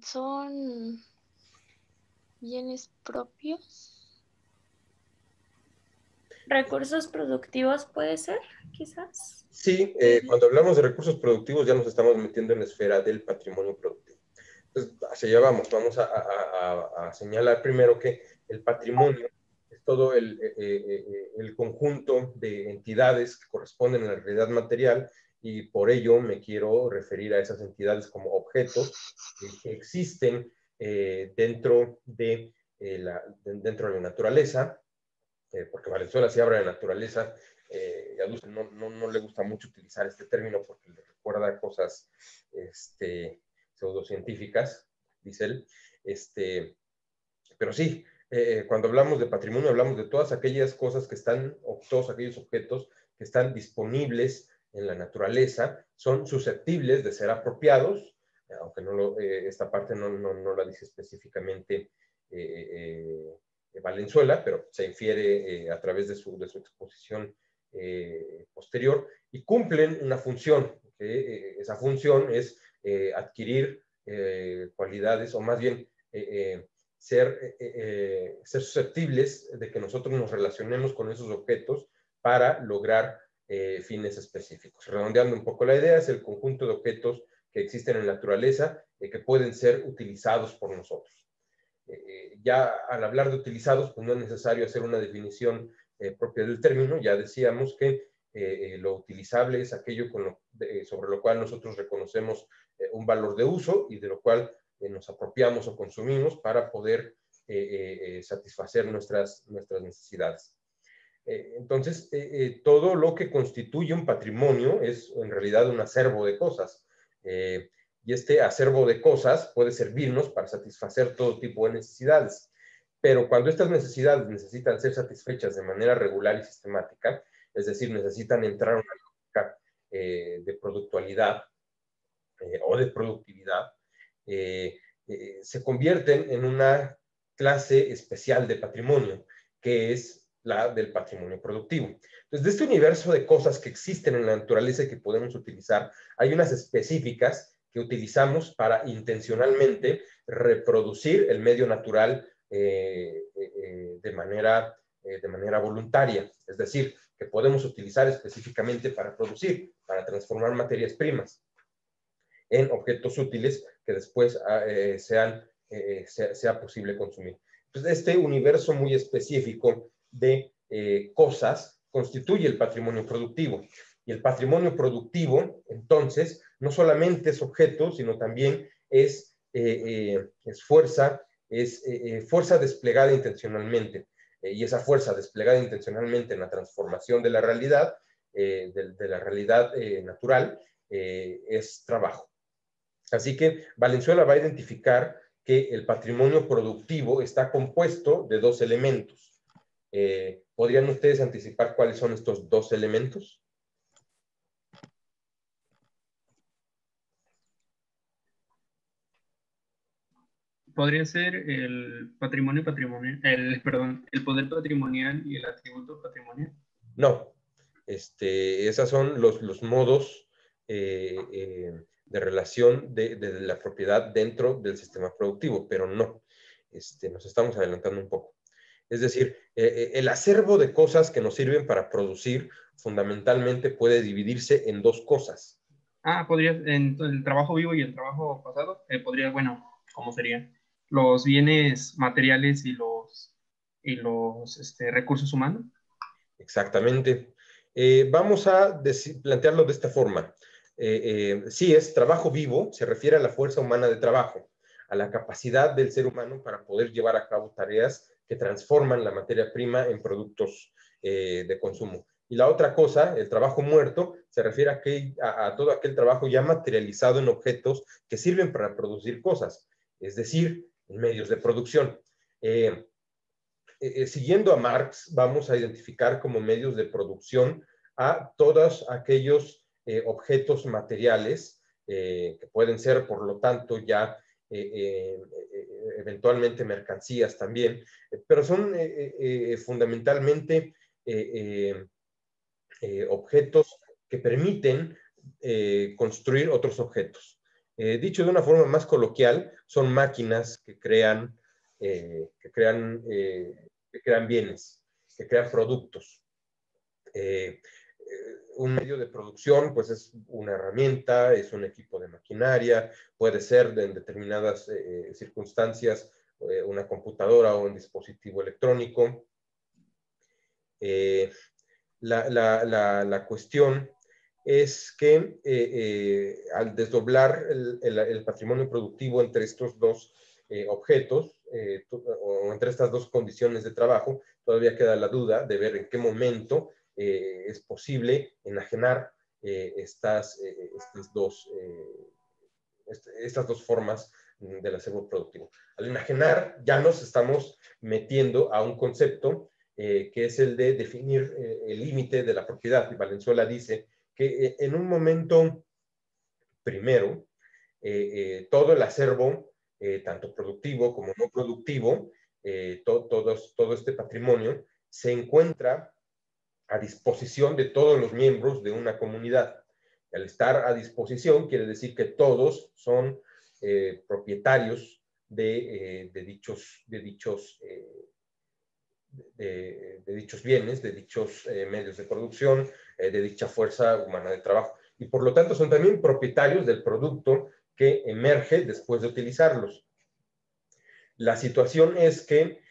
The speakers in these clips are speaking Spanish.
Son bienes propios. Recursos productivos puede ser, quizás. Sí, cuando hablamos de recursos productivos ya nos estamos metiendo en la esfera del patrimonio productivo. Entonces, hacia allá vamos a señalar primero que el patrimonio es todo el conjunto de entidades que corresponden a la realidad material y por ello me quiero referir a esas entidades como objetos que existen dentro de la naturaleza, porque Valenzuela sí habla de naturaleza, y a Dulce no le gusta mucho utilizar este término porque le recuerda cosas pseudocientíficas, dice él. Pero sí, cuando hablamos de patrimonio hablamos de todas aquellas cosas que están, o todos aquellos objetos que están disponibles en la naturaleza, son susceptibles de ser apropiados, aunque esta parte no la dice específicamente Valenzuela, pero se infiere a través de su exposición posterior, y cumplen una función, que esa función es adquirir cualidades, o más bien ser susceptibles de que nosotros nos relacionemos con esos objetos para lograr fines específicos. Redondeando un poco la idea, es el conjunto de objetos que existen en la naturaleza que pueden ser utilizados por nosotros. Ya al hablar de utilizados, pues no es necesario hacer una definición propia del término. Ya decíamos que lo utilizable es aquello sobre lo cual nosotros reconocemos un valor de uso y de lo cual nos apropiamos o consumimos para poder satisfacer nuestras necesidades. Entonces, todo lo que constituye un patrimonio es en realidad un acervo de cosas. Y este acervo de cosas puede servirnos para satisfacer todo tipo de necesidades. Pero cuando estas necesidades necesitan ser satisfechas de manera regular y sistemática, es decir, necesitan entrar en una lógica de productualidad o de productividad, se convierten en una clase especial de patrimonio, que es la del patrimonio productivo. Entonces, de este universo de cosas que existen en la naturaleza y que podemos utilizar, hay unas específicas que utilizamos para intencionalmente reproducir el medio natural de manera voluntaria. Es decir, que podemos utilizar específicamente para producir, para transformar materias primas en objetos útiles que después sea posible consumir. Entonces, este universo muy específico de cosas constituye el patrimonio productivo. Y el patrimonio productivo, entonces, no solamente es objeto, sino también es fuerza desplegada intencionalmente. Y esa fuerza desplegada intencionalmente en la transformación de la realidad, de la realidad natural, es trabajo. Así que Valenzuela va a identificar que el patrimonio productivo está compuesto de dos elementos. ¿Podrían ustedes anticipar cuáles son estos dos elementos? Podría ser el patrimonio patrimonial, el poder patrimonial y el atributo patrimonial. No. Esos son los modos de relación de la propiedad dentro del sistema productivo, pero no. Nos estamos adelantando un poco. Es decir, el acervo de cosas que nos sirven para producir fundamentalmente puede dividirse en dos cosas. Podría, en el trabajo vivo y el trabajo pasado, bueno, ¿cómo sería? Los bienes materiales y los recursos humanos. Exactamente. Vamos a plantearlo de esta forma. Sí, es trabajo vivo, se refiere a la fuerza humana de trabajo, a la capacidad del ser humano para poder llevar a cabo tareas que transforman la materia prima en productos de consumo. Y la otra cosa, el trabajo muerto, se refiere a todo aquel trabajo ya materializado en objetos que sirven para producir cosas, es decir, en medios de producción. Siguiendo a Marx, vamos a identificar como medios de producción a todos aquellos objetos materiales que pueden ser, por lo tanto, ya eventualmente mercancías también, pero son fundamentalmente objetos que permiten construir otros objetos. Dicho de una forma más coloquial, son máquinas que crean bienes, que crean productos. Un medio de producción, pues es una herramienta, es un equipo de maquinaria, puede ser en determinadas circunstancias una computadora o un dispositivo electrónico. La cuestión es que al desdoblar el patrimonio productivo entre estos dos objetos, o entre estas dos condiciones de trabajo, todavía queda la duda de ver en qué momento es posible enajenar estas dos formas del acervo productivo. Al enajenar ya nos estamos metiendo a un concepto que es el de definir el límite de la propiedad. Y Valenzuela dice que en un momento primero, todo el acervo, tanto productivo como no productivo, todo este patrimonio, se encuentra a disposición de todos los miembros de una comunidad. Al estar a disposición quiere decir que todos son propietarios de dichos bienes, de dichos medios de producción, de dicha fuerza humana de trabajo. Y por lo tanto son también propietarios del producto que emerge después de utilizarlos. La situación es que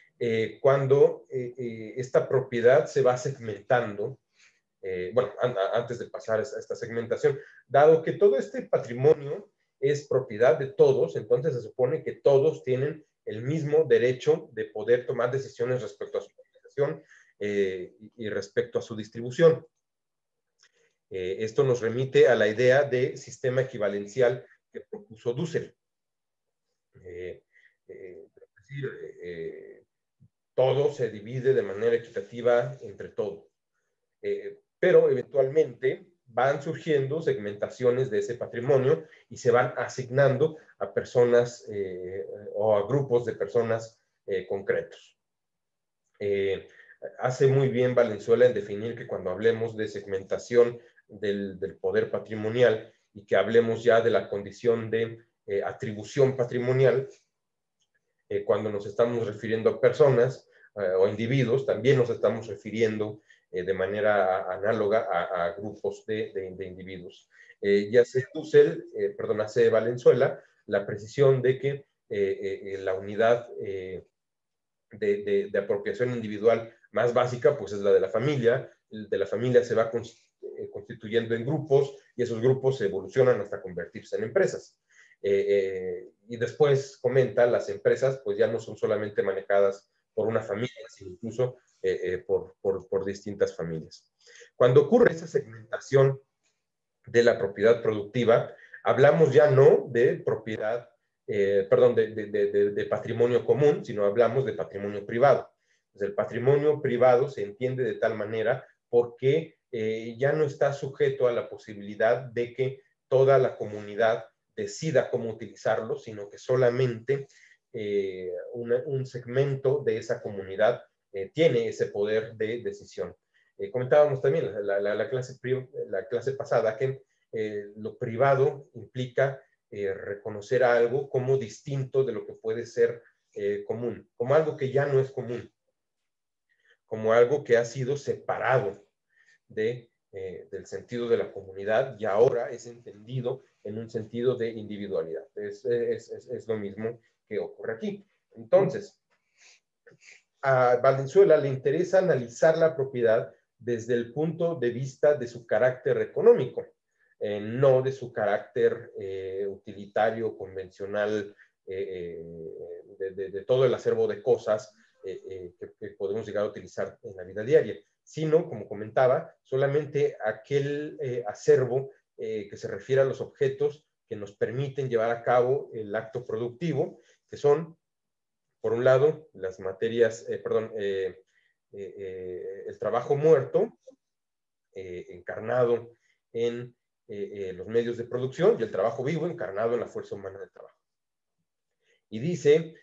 cuando esta propiedad se va segmentando, bueno, antes de pasar a esta segmentación, dado que todo este patrimonio es propiedad de todos, entonces se supone que todos tienen el mismo derecho de poder tomar decisiones respecto a su organización y respecto a su distribución. Esto nos remite a la idea de sistema equivalencial que propuso Dussel. Es decir, todo se divide de manera equitativa entre todos. Pero eventualmente van surgiendo segmentaciones de ese patrimonio y se van asignando a personas o a grupos de personas concretos. Hace muy bien Valenzuela en definir que cuando hablemos de segmentación del poder patrimonial y que hablemos ya de la condición de atribución patrimonial, cuando nos estamos refiriendo a personas o individuos, también nos estamos refiriendo de manera análoga a grupos de individuos. Y hace Dussel, hace Valenzuela, la precisión de que la unidad de apropiación individual más básica, pues es la de la familia. De la familia se va constituyendo en grupos y esos grupos evolucionan hasta convertirse en empresas. Y después comenta, las empresas pues ya no son solamente manejadas por una familia, sino incluso por distintas familias. Cuando ocurre esa segmentación de la propiedad productiva, hablamos ya no de propiedad, de patrimonio común, sino hablamos de patrimonio privado. Entonces, el patrimonio privado se entiende de tal manera porque ya no está sujeto a la posibilidad de que toda la comunidad decida cómo utilizarlo, sino que solamente un segmento de esa comunidad tiene ese poder de decisión. Comentábamos también la clase pasada que lo privado implica reconocer a algo como distinto de lo que puede ser común, como algo que ya no es común, como algo que ha sido separado del sentido de la comunidad y ahora es entendido en un sentido de individualidad. Es lo mismo que ocurre aquí. Entonces, a Valenzuela le interesa analizar la propiedad desde el punto de vista de su carácter económico, no de su carácter utilitario, convencional, de todo el acervo de cosas que podemos llegar a utilizar en la vida diaria, sino, como comentaba, solamente aquel acervo que se refiere a los objetos que nos permiten llevar a cabo el acto productivo, que son, por un lado, las materias, el trabajo muerto, encarnado en los medios de producción, y el trabajo vivo, encarnado en la fuerza humana de trabajo. Y dice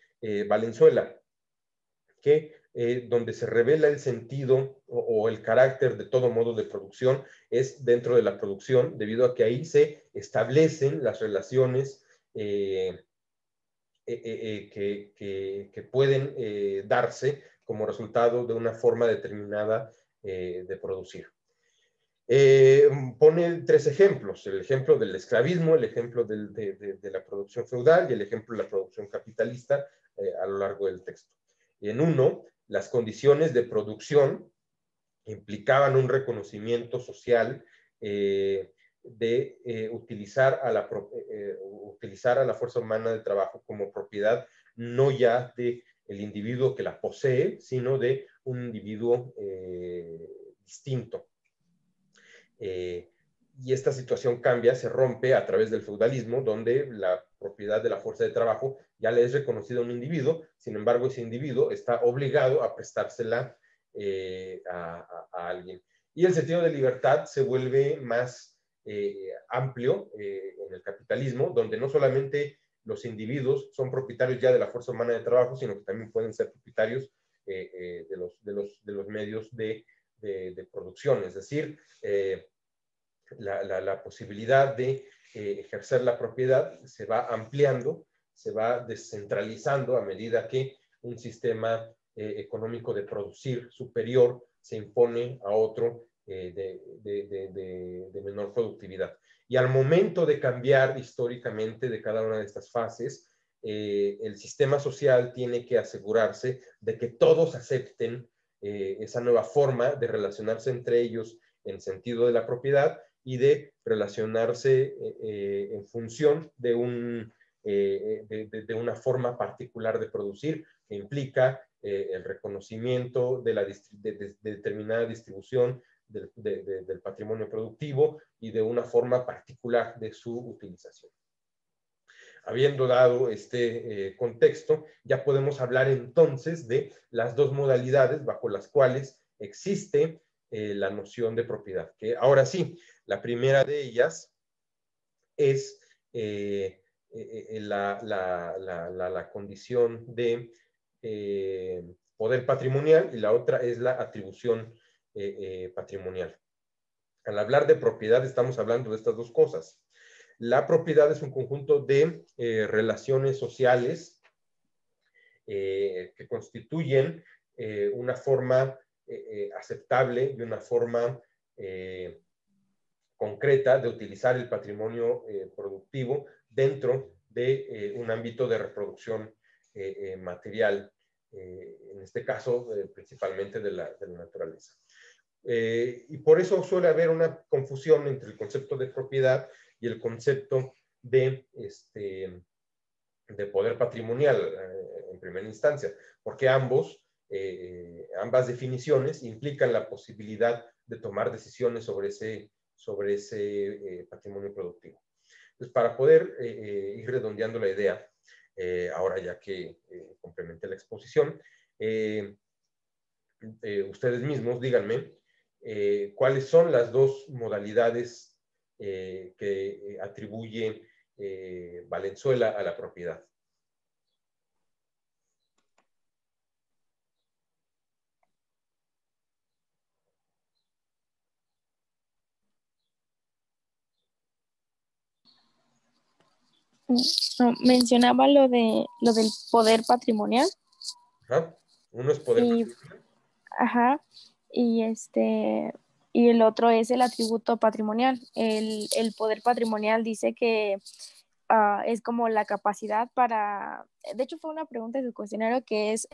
Valenzuela que donde se revela el sentido o el carácter de todo modo de producción es dentro de la producción, debido a que ahí se establecen las relaciones que pueden darse como resultado de una forma determinada de producir. Pone tres ejemplos: el ejemplo del esclavismo, el ejemplo de la producción feudal y el ejemplo de la producción capitalista a lo largo del texto. En uno, las condiciones de producción implicaban un reconocimiento social de utilizar a la fuerza humana de trabajo como propiedad, no ya del individuo que la posee, sino de un individuo distinto. Y esta situación cambia, se rompe a través del feudalismo, donde la propiedad de la fuerza de trabajo ya le es reconocida a un individuo. Sin embargo, ese individuo está obligado a prestársela a alguien. Y el sentido de libertad se vuelve más amplio en el capitalismo, donde no solamente los individuos son propietarios ya de la fuerza humana de trabajo, sino que también pueden ser propietarios de los medios de producción. Es decir, la posibilidad de ejercer la propiedad se va ampliando, se va descentralizando a medida que un sistema económico de producir superior se impone a otro de menor productividad. Y al momento de cambiar históricamente de cada una de estas fases, el sistema social tiene que asegurarse de que todos acepten esa nueva forma de relacionarse entre ellos en sentido de la propiedad y de relacionarse en función de una forma particular de producir, que implica el reconocimiento de determinada distribución del patrimonio productivo y de una forma particular de su utilización. Habiendo dado este contexto, ya podemos hablar entonces de las dos modalidades bajo las cuales existe la noción de propiedad. Que ahora sí, la primera de ellas es la condición de poder patrimonial, y la otra es la atribución patrimonial. Al hablar de propiedad estamos hablando de estas dos cosas. La propiedad es un conjunto de relaciones sociales que constituyen una forma aceptable y una forma concreta de utilizar el patrimonio productivo dentro de un ámbito de reproducción material, en este caso principalmente de la naturaleza. Y por eso suele haber una confusión entre el concepto de propiedad y el concepto de poder patrimonial en primera instancia, porque ambas definiciones implican la posibilidad de tomar decisiones sobre ese patrimonio productivo. Entonces, para poder ir redondeando la idea, ahora ya que complementé la exposición, ustedes mismos díganme cuáles son las dos modalidades que atribuye Valenzuela a la propiedad. No, mencionaba lo del poder patrimonial. Ajá. Uno es poder patrimonial. Ajá. Y y el otro es el atributo patrimonial. El poder patrimonial dice que es como la capacidad de hecho fue una pregunta de su cuestionario, que es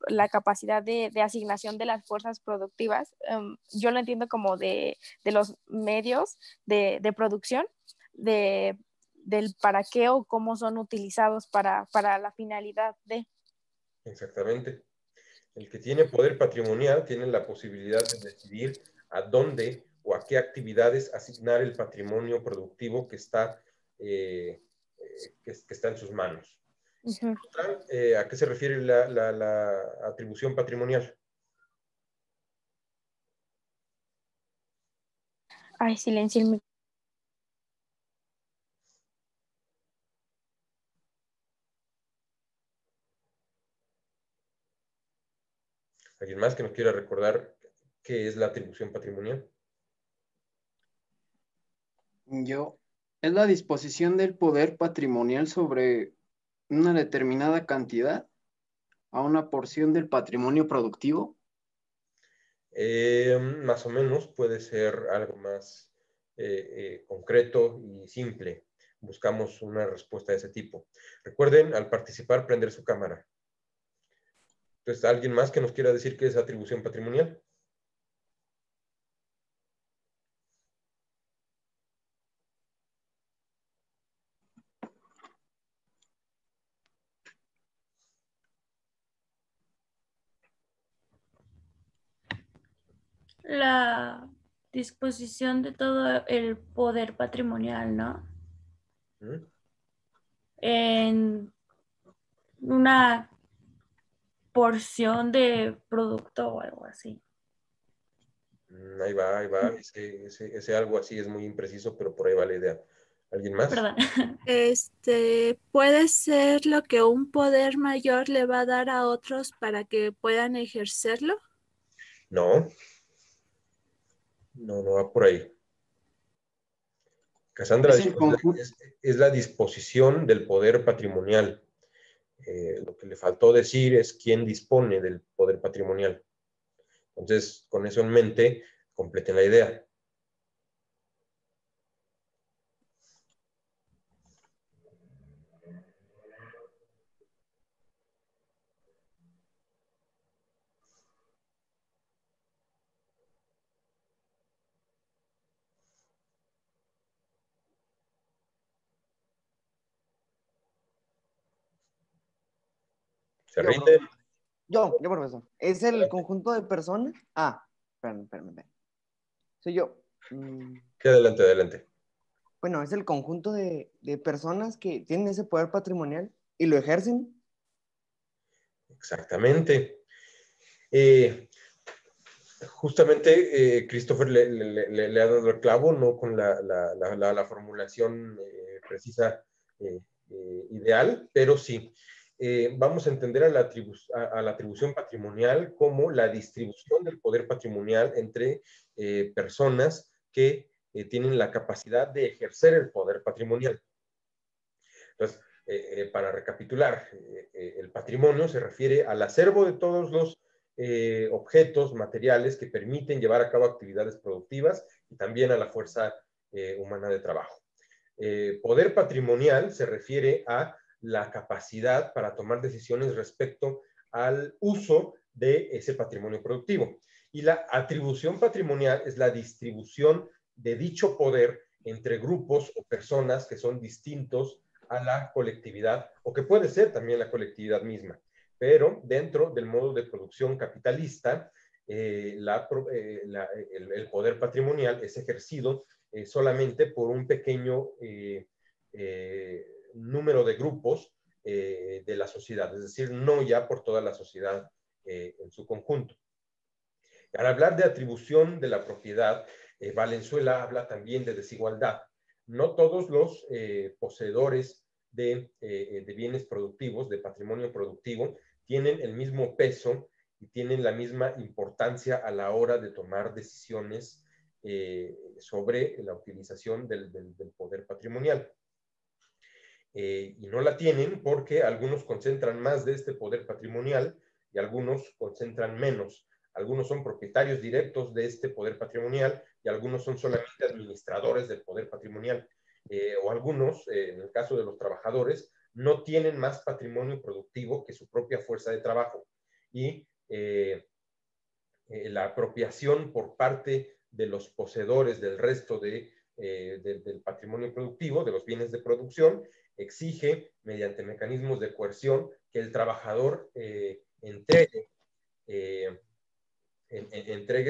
la capacidad de asignación de las fuerzas productivas. Yo lo entiendo como de los medios de producción, del para qué o cómo son utilizados para la finalidad de. Exactamente. El que tiene poder patrimonial tiene la posibilidad de decidir a dónde o a qué actividades asignar el patrimonio productivo que está en sus manos. Uh-huh. ¿A qué se refiere la atribución patrimonial? Ay, silencio el micrófono. ¿Alguien más que nos quiera recordar qué es la atribución patrimonial? Yo, Es la disposición del poder patrimonial sobre una determinada cantidad a una porción del patrimonio productivo. Más o menos puede ser algo más concreto y simple. Buscamos una respuesta de ese tipo. Recuerden, al participar, prender su cámara. Entonces, ¿alguien más que nos quiera decir qué es atribución patrimonial? La disposición de todo el poder patrimonial, ¿no? ¿Mm? En una porción de producto o algo así. Ahí va, ahí va. Ese algo así es muy impreciso, pero por ahí va la idea. ¿Alguien más? Perdón. Puede ser lo que un poder mayor le va a dar a otros para que puedan ejercerlo. No, no va por ahí. Cassandra Es dijo, el conjunto. es la disposición del poder patrimonial. Lo que le faltó decir es quién dispone del poder patrimonial. Entonces, con eso en mente, completen la idea. ¿Se Yo, rinden? profesor. ¿Es el conjunto de personas? Espérame. Soy yo. Sí, adelante, adelante. Bueno, es el conjunto de personas que tienen ese poder patrimonial y lo ejercen. Exactamente. Justamente Christopher le ha dado el clavo, no con la formulación precisa ideal, pero sí. Vamos a entender a la atribución patrimonial como la distribución del poder patrimonial entre personas que tienen la capacidad de ejercer el poder patrimonial. Entonces, para recapitular, el patrimonio se refiere al acervo de todos los objetos materiales que permiten llevar a cabo actividades productivas y también a la fuerza humana de trabajo. Poder patrimonial se refiere a la capacidad para tomar decisiones respecto al uso de ese patrimonio productivo. Y la atribución patrimonial es la distribución de dicho poder entre grupos o personas que son distintos a la colectividad, o que puede ser también la colectividad misma, pero dentro del modo de producción capitalista, el poder patrimonial es ejercido solamente por un pequeño número de grupos de la sociedad, es decir, no ya por toda la sociedad en su conjunto. Al hablar de atribución de la propiedad, Valenzuela habla también de desigualdad. No todos los poseedores de bienes productivos, de patrimonio productivo, tienen el mismo peso y tienen la misma importancia a la hora de tomar decisiones sobre la utilización del poder patrimonial. Y no la tienen porque algunos concentran más de este poder patrimonial y algunos concentran menos. Algunos son propietarios directos de este poder patrimonial y algunos son solamente administradores del poder patrimonial. O algunos, en el caso de los trabajadores, no tienen más patrimonio productivo que su propia fuerza de trabajo. Y la apropiación por parte de los poseedores del resto del patrimonio productivo, de los bienes de producción, exige, mediante mecanismos de coerción, que el trabajador entregue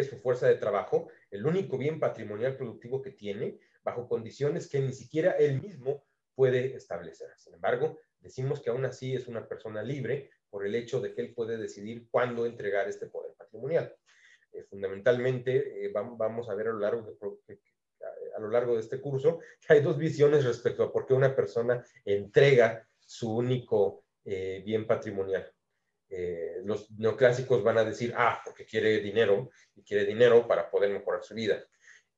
su fuerza de trabajo, el único bien patrimonial productivo que tiene, bajo condiciones que ni siquiera él mismo puede establecer. Sin embargo, decimos que aún así es una persona libre por el hecho de que él puede decidir cuándo entregar este poder patrimonial. Fundamentalmente, vamos a ver a lo largo de este curso que hay dos visiones respecto a por qué una persona entrega su único bien patrimonial. Los neoclásicos van a decir, porque quiere dinero, y quiere dinero para poder mejorar su vida.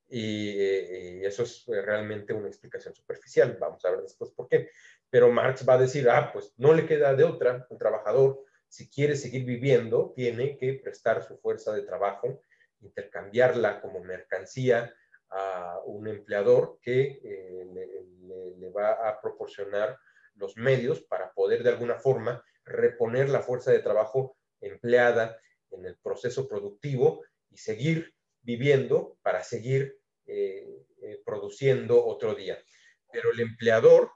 Y eso es realmente una explicación superficial. Vamos a ver después por qué. Pero Marx va a decir, pues no le queda de otra. El trabajador, si quiere seguir viviendo, tiene que prestar su fuerza de trabajo, intercambiarla como mercancía a un empleador que le va a proporcionar los medios para poder de alguna forma reponer la fuerza de trabajo empleada en el proceso productivo y seguir viviendo para seguir produciendo otro día. Pero el empleador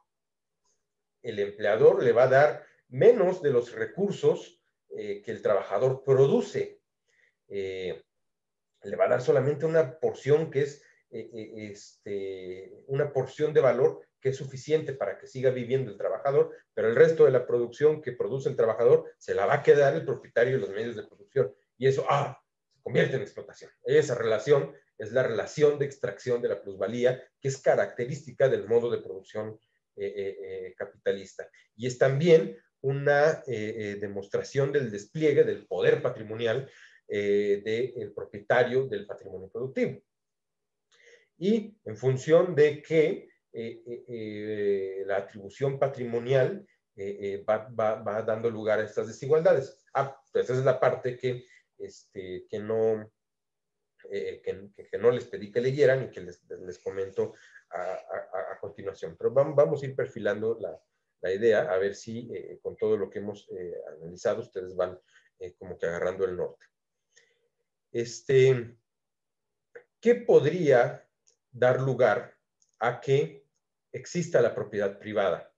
le va a dar menos de los recursos que el trabajador produce. Le va a dar solamente una porción que es una porción de valor que es suficiente para que siga viviendo el trabajador, pero el resto de la producción que produce el trabajador se la va a quedar el propietario de los medios de producción. Y eso se convierte en explotación. Esa relación es la relación de extracción de la plusvalía, que es característica del modo de producción capitalista. Y es también una demostración del despliegue del poder patrimonial del propietario del patrimonio productivo. Y en función de que la atribución patrimonial va dando lugar a estas desigualdades. Pues esa es la parte que no les pedí que leyeran y que les comento a continuación. Pero vamos a ir perfilando la idea, a ver si con todo lo que hemos analizado ustedes van como que agarrando el norte. ¿Qué podría dar lugar a que exista la propiedad privada?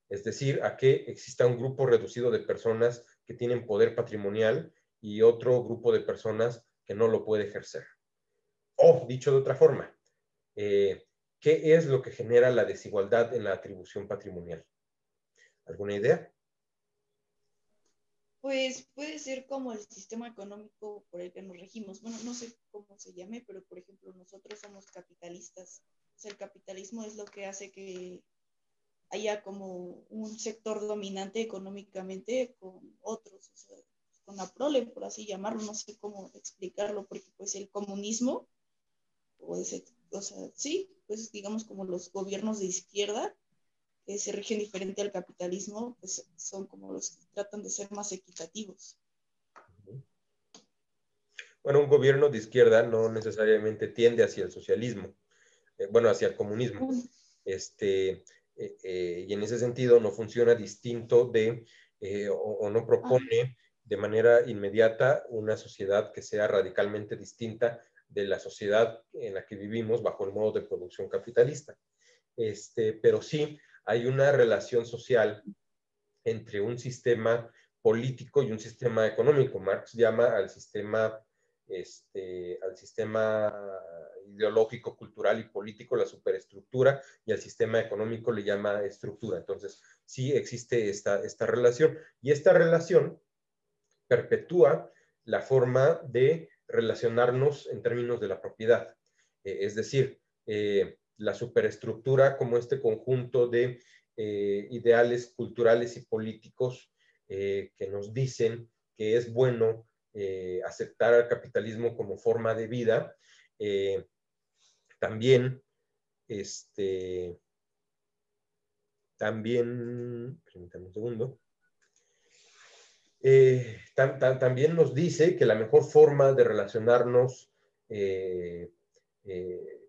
Es decir, a que exista un grupo reducido de personas que tienen poder patrimonial y otro grupo de personas que no lo puede ejercer. O, dicho de otra forma, ¿qué es lo que genera la desigualdad en la atribución patrimonial? ¿Alguna idea? Pues puede ser como el sistema económico por el que nos regimos. Bueno, no sé cómo se llame, pero por ejemplo, nosotros somos capitalistas. O sea, el capitalismo es lo que hace que haya como un sector dominante económicamente con otros, o sea, con la prole, por así llamarlo, no sé cómo explicarlo, porque pues el comunismo, o sea, sí, pues digamos como los gobiernos de izquierda, que se rigen diferente al capitalismo, pues son como los que tratan de ser más equitativos. Bueno, un gobierno de izquierda no necesariamente tiende hacia el socialismo, hacia el comunismo. Y en ese sentido no funciona distinto o no propone de manera inmediata una sociedad que sea radicalmente distinta de la sociedad en la que vivimos bajo el modo de producción capitalista. Pero sí hay una relación social entre un sistema político y un sistema económico. Marx llama al sistema ideológico, cultural y político la superestructura, y al sistema económico le llama estructura. Entonces, sí existe esta relación, y esta relación perpetúa la forma de relacionarnos en términos de la propiedad. Es decir, la superestructura como este conjunto de ideales culturales y políticos que nos dicen que es bueno aceptar al capitalismo como forma de vida. También, permítanme un segundo, también nos dice que la mejor forma de relacionarnos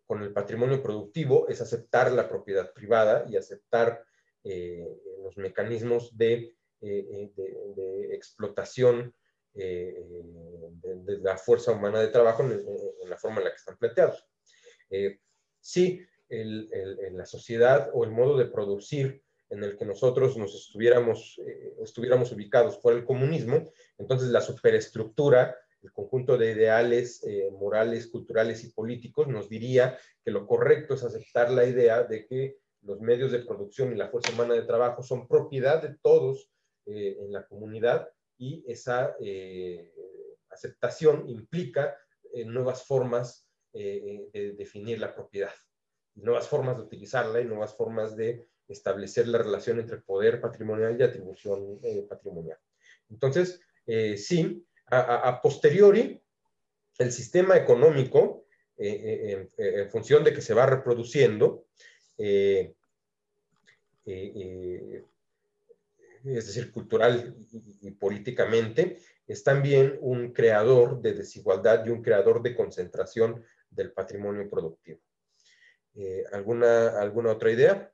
con el patrimonio productivo es aceptar la propiedad privada y aceptar los mecanismos de explotación de la fuerza humana de trabajo en la forma en la que están planteados. Si la sociedad o el modo de producir en el que nosotros nos estuviéramos ubicados por el comunismo, entonces la superestructura, el conjunto de ideales morales, culturales y políticos nos diría que lo correcto es aceptar la idea de que los medios de producción y la fuerza humana de trabajo son propiedad de todos en la comunidad, y esa aceptación implica nuevas formas de definir la propiedad, nuevas formas de utilizarla y nuevas formas de establecer la relación entre poder patrimonial y atribución patrimonial. Entonces, sí, a posteriori, el sistema económico en función de que se va reproduciendo, es decir, cultural y políticamente, es también un creador de desigualdad y un creador de concentración del patrimonio productivo. ¿Alguna otra idea?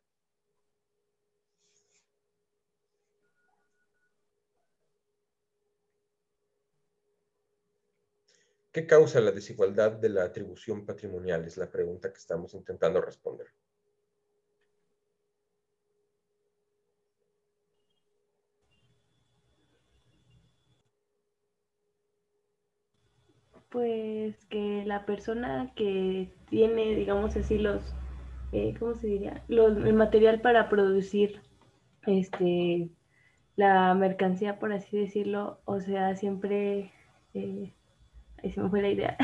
¿Qué causa la desigualdad de la atribución patrimonial? Es la pregunta que estamos intentando responder. Pues que la persona que tiene, digamos así, ¿cómo se diría? El material para producir la mercancía, por así decirlo, o sea, siempre, ahí se me fue la idea.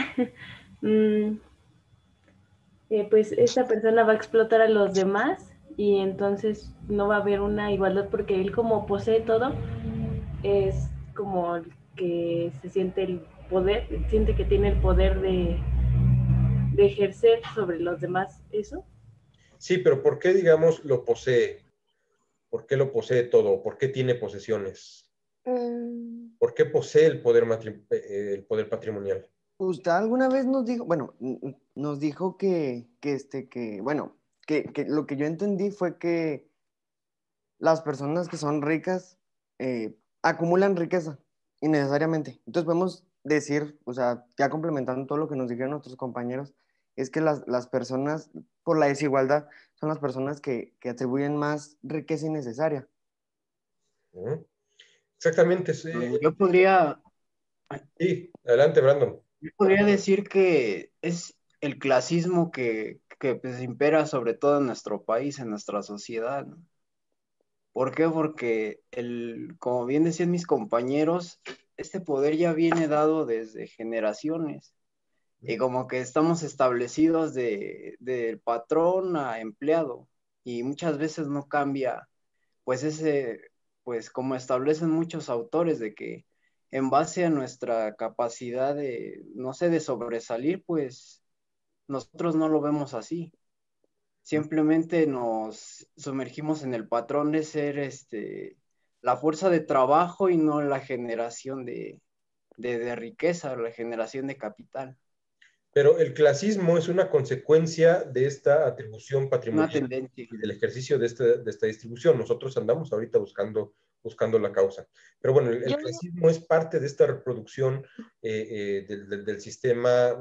Pues esta persona va a explotar a los demás y entonces no va a haber una igualdad porque él como posee todo, es como el que se siente el poder, siente que tiene el poder de ejercer sobre los demás eso. Sí, pero ¿por qué, digamos, lo posee? ¿Por qué lo posee todo? ¿Por qué tiene posesiones? ¿Por qué posee el poder patrimonial? Usted alguna vez nos dijo, bueno, nos dijo bueno, que lo que yo entendí fue que las personas que son ricas acumulan riqueza innecesariamente. Entonces podemos decir, o sea, ya complementando todo lo que nos dijeron nuestros compañeros, es que las personas, por la desigualdad, son las personas que atribuyen más riqueza innecesaria. Exactamente. Yo podría Sí, adelante, Brandon. Yo podría decir que es el clasismo que pues, impera sobre todo en nuestro país, en nuestra sociedad, ¿no? ¿Por qué? Porque, como bien decían mis compañeros, este poder ya viene dado desde generaciones y como que estamos establecidos del patrón a empleado y muchas veces no cambia, pues pues como establecen muchos autores de que en base a nuestra capacidad de, no sé, de sobresalir, pues nosotros no lo vemos así. Simplemente nos sumergimos en el patrón de ser la fuerza de trabajo y no la generación de riqueza, la generación de capital. Pero el clasismo es una consecuencia de esta atribución Una patrimonial tendencia. y del ejercicio de esta distribución. Nosotros andamos ahorita buscando la causa. Pero bueno, el clasismo es parte de esta reproducción del sistema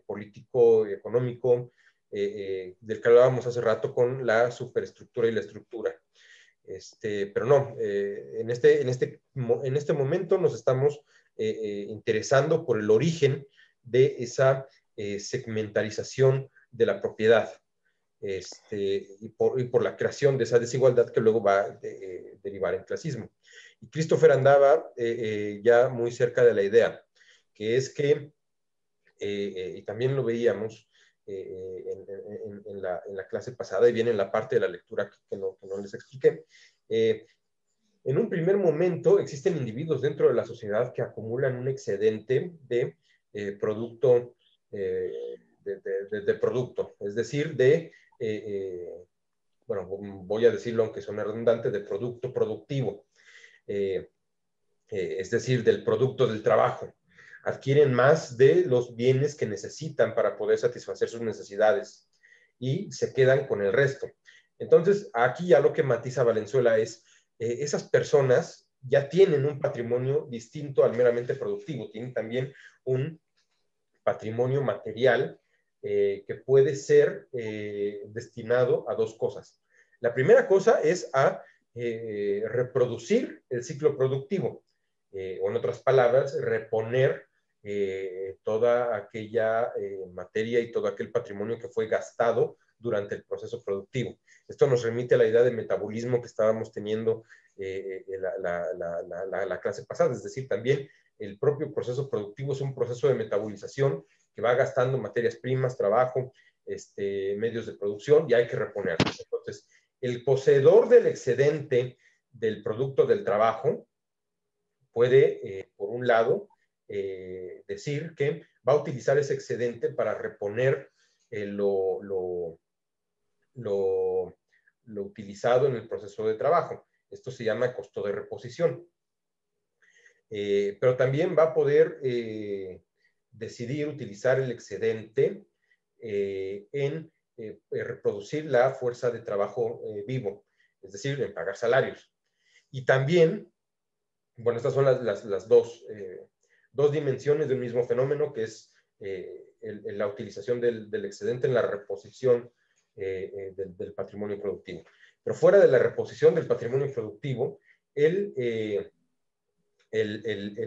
político, económico, del que hablábamos hace rato con la superestructura y la estructura. Pero no, en este momento nos estamos interesando por el origen de esa segmentarización de la propiedad y por la creación de esa desigualdad que luego va a derivar en clasismo. Y Christopher andaba ya muy cerca de la idea, que es que, y también lo veíamos en la clase pasada, y viene en la parte de la lectura que no les expliqué, en un primer momento existen individuos dentro de la sociedad que acumulan un excedente de producto, de producto, es decir, bueno, voy a decirlo aunque suene redundante, de producto productivo, es decir, del producto del trabajo. Adquieren más de los bienes que necesitan para poder satisfacer sus necesidades y se quedan con el resto. Entonces, aquí ya lo que matiza Valenzuela es esas personas ya tienen un patrimonio distinto al meramente productivo, tienen también un patrimonio material que puede ser destinado a dos cosas. La primera cosa es a reproducir el ciclo productivo, o en otras palabras, reponer toda aquella materia y todo aquel patrimonio que fue gastado durante el proceso productivo. Esto nos remite a la idea de metabolismo que estábamos teniendo la clase pasada, es decir, también el propio proceso productivo es un proceso de metabolización que va gastando materias primas, trabajo, medios de producción y hay que reponerlos. Entonces, el poseedor del excedente del producto del trabajo puede, por un lado, decir que va a utilizar ese excedente para reponer lo utilizado en el proceso de trabajo. Esto se llama costo de reposición. Pero también va a poder decidir utilizar el excedente en reproducir la fuerza de trabajo vivo, es decir, en pagar salarios. Y también, bueno, estas son las dos dimensiones del mismo fenómeno, que es la utilización del excedente en la reposición del patrimonio productivo. Pero fuera de la reposición del patrimonio productivo, el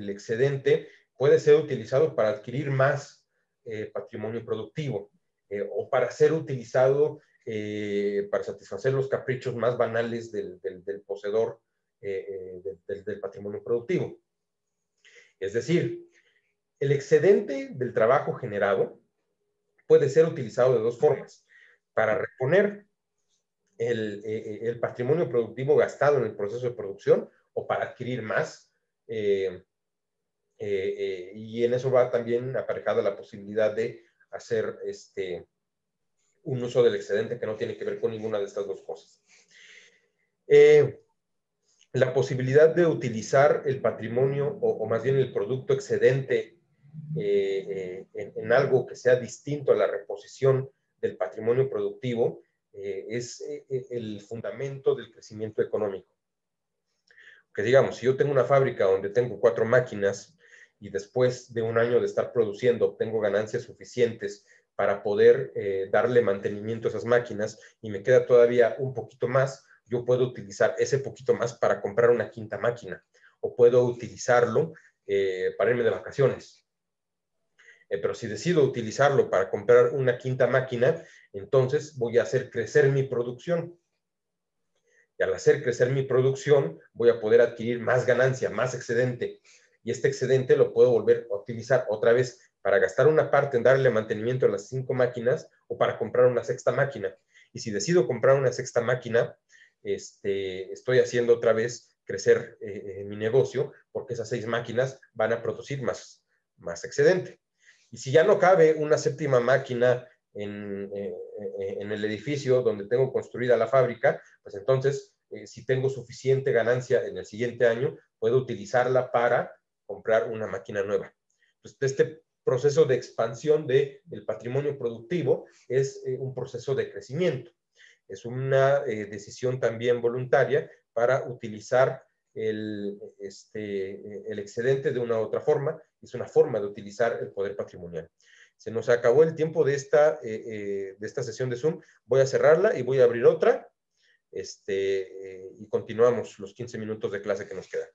excedente puede ser utilizado para adquirir más patrimonio productivo o para ser utilizado para satisfacer los caprichos más banales del poseedor del patrimonio productivo. Es decir, el excedente del trabajo generado puede ser utilizado de dos formas: para reponer el patrimonio productivo gastado en el proceso de producción o para adquirir más. Y en eso va también aparejada la posibilidad de hacer un uso del excedente que no tiene que ver con ninguna de estas dos cosas. La posibilidad de utilizar el patrimonio, o más bien el producto excedente, en algo que sea distinto a la reposición del patrimonio productivo, es el fundamento del crecimiento económico. Que digamos, si yo tengo una fábrica donde tengo 4 máquinas y después de un año de estar produciendo obtengo ganancias suficientes para poder darle mantenimiento a esas máquinas y me queda todavía un poquito más, yo puedo utilizar ese poquito más para comprar una quinta máquina, o puedo utilizarlo para irme de vacaciones. Pero si decido utilizarlo para comprar una quinta máquina, entonces voy a hacer crecer mi producción. Y al hacer crecer mi producción, voy a poder adquirir más ganancia, más excedente. Y este excedente lo puedo volver a utilizar otra vez para gastar una parte en darle mantenimiento a las 5 máquinas o para comprar una sexta máquina. Y si decido comprar una sexta máquina, estoy haciendo otra vez crecer mi negocio, porque esas 6 máquinas van a producir más excedente. Y si ya no cabe una séptima máquina en el edificio donde tengo construida la fábrica, pues entonces, si tengo suficiente ganancia en el siguiente año, puedo utilizarla para comprar una máquina nueva. Pues este proceso de expansión del patrimonio productivo es un proceso de crecimiento. Es una decisión también voluntaria para utilizar el excedente de una u otra forma. Es una forma de utilizar el poder patrimonial. Se nos acabó el tiempo de esta sesión de Zoom. Voy a cerrarla y voy a abrir otra. Y continuamos los 15 minutos de clase que nos quedan.